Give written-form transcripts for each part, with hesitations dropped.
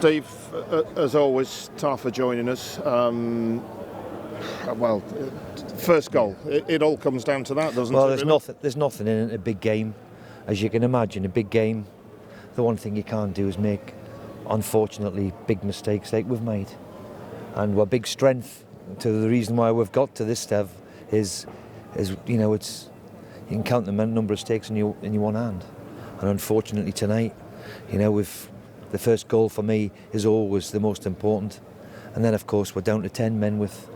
Steve, as always, Ta for joining us. First goal, it all comes down to that, doesn't it? Well, there's nothing in a big game. As you can imagine, a big game, the one thing you can't do is make, unfortunately, big mistakes like we've made. And our big strength, to the reason why we've got to this step, is you know, it's, you can count the number of mistakes in your one hand. And unfortunately tonight, you know, the first goal for me is always the most important. And then of course we're down to 10 men with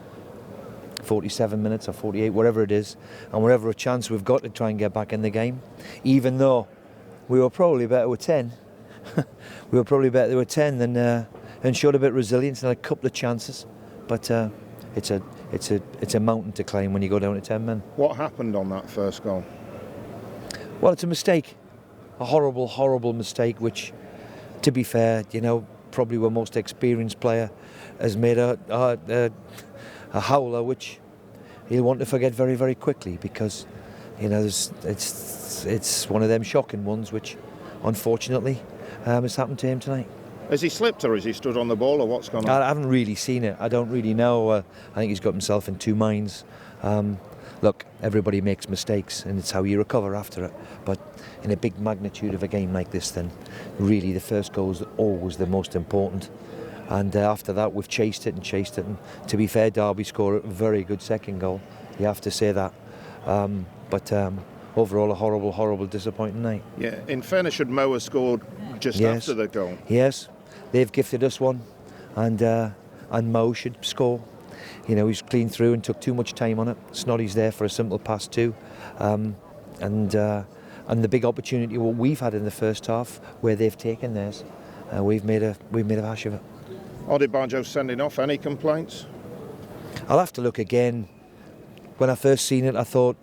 47 minutes or 48, whatever it is, and whatever a chance we've got to try and get back in the game, even though we were probably better with 10. We were probably better with 10 and showed a bit of resilience and a couple of chances. But it's a mountain to climb when you go down to 10 men. What happened on that first goal? Well, it's a mistake, a horrible, horrible mistake, which, to be fair, you know, probably our most experienced player has made a howler which he'll want to forget very, very quickly, because, you know, it's one of them shocking ones which, unfortunately, has happened to him tonight. Has he slipped, or has he stood on the ball, or what's gone on? I haven't really seen it. I don't really know. I think he's got himself in two minds. Look, everybody makes mistakes, and it's how you recover after it. But in a big magnitude of a game like this, then really the first goal is always the most important. And after that, we've chased it. And to be fair, Derby scored a very good second goal. You have to say that. But overall, a horrible, horrible, disappointing night. Yeah. In fairness, should Mo have scored just after the goal? Yes, they've gifted us one, and Mo should score. You know, he's clean through and took too much time on it. Snoddy's there for a simple pass too, and the big opportunity what we've had in the first half, where they've taken theirs, we've made a hash of it. Odibajo sending off. Any complaints? I'll have to look again. When I first seen it, I thought,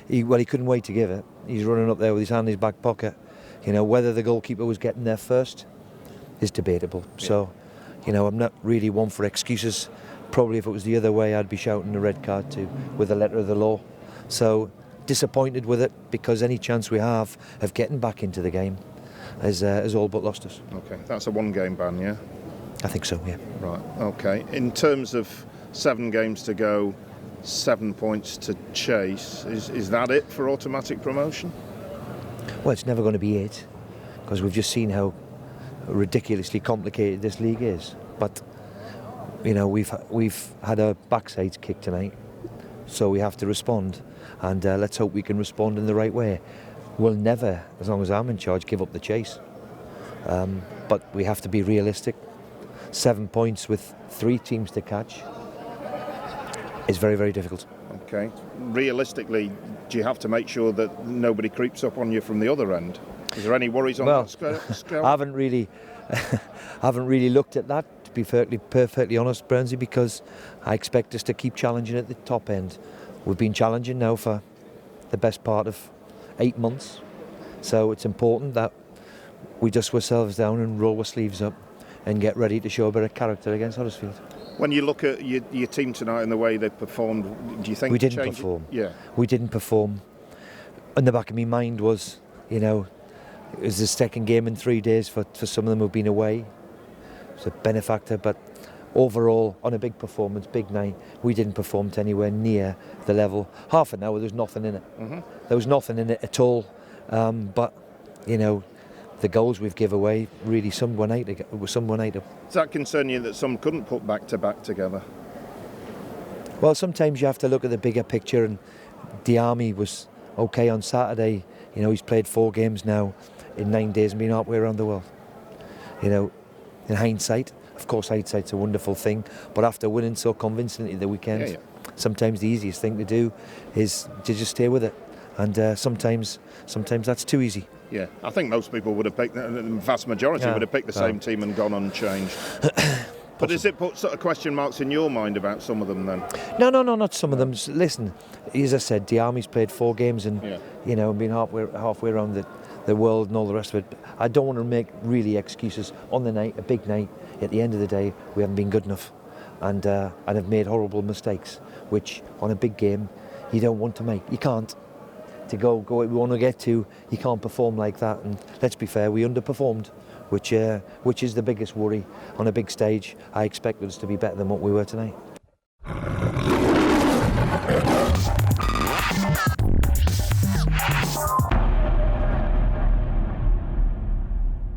he couldn't wait to give it. He's running up there with his hand in his back pocket. You know, whether the goalkeeper was getting there first is debatable. Yeah. So, you know, I'm not really one for excuses. Probably if it was the other way, I'd be shouting a red card too, with the letter of the law. So, disappointed with it, because any chance we have of getting back into the game has all but lost us. Okay, that's a one-game ban, yeah? I think so, yeah. Right, okay. In terms of 7 games to go, 7 points to chase, is that it for automatic promotion? Well, it's never going to be it, because we've just seen how ridiculously complicated this league is. But, you know, we've had our backsides kicked tonight, so we have to respond, and let's hope we can respond in the right way. We'll never, as long as I'm in charge, give up the chase. But we have to be realistic. 7 points with 3 teams to catch is very, very difficult. Okay. Realistically, do you have to make sure that nobody creeps up on you from the other end? Is there any worries on that scale? I haven't really looked at that, to be perfectly honest, Bernsey, because I expect us to keep challenging at the top end. We've been challenging now for the best part of 8 months, so it's important that we dust ourselves down and roll our sleeves up and get ready to show a bit of character against Huddersfield. When you look at your team tonight and the way they performed, do you think we didn't perform? Yeah, we didn't perform. In the back of my mind was, you know, it was the second game in 3 days for some of them who've been away. It's a benefactor, but overall, on a big performance, big night, we didn't perform to anywhere near the level. Half an hour, there was nothing in it. Mm-hmm. There was nothing in it at all. But, you know, the goals we've given away, really, some were night. Does that concern you that some couldn't put back-to-back together? Well, sometimes you have to look at the bigger picture, and Diami was okay on Saturday. You know, he's played 4 games now in 9 days and been halfway around the world. You know, in hindsight, of course, hindsight's a wonderful thing, but after winning so convincingly the weekend, sometimes the easiest thing to do is to just stay with it. And sometimes that's too easy. Yeah, I think most people would have picked, the vast majority would have picked the same team and gone unchanged. But does it put sort of question marks in your mind about some of them then? No, not some of them. Listen, as I said, Diami's played 4 games and you know, been halfway around the world and all the rest of it. I don't want to make really excuses on the night, a big night. At the end of the day, we haven't been good enough, and have made horrible mistakes, which on a big game you don't want to make. You can't. to go where we want to get to, you can't perform like that. And let's be fair, we underperformed, which is the biggest worry on a big stage. I expect us to be better than what we were tonight.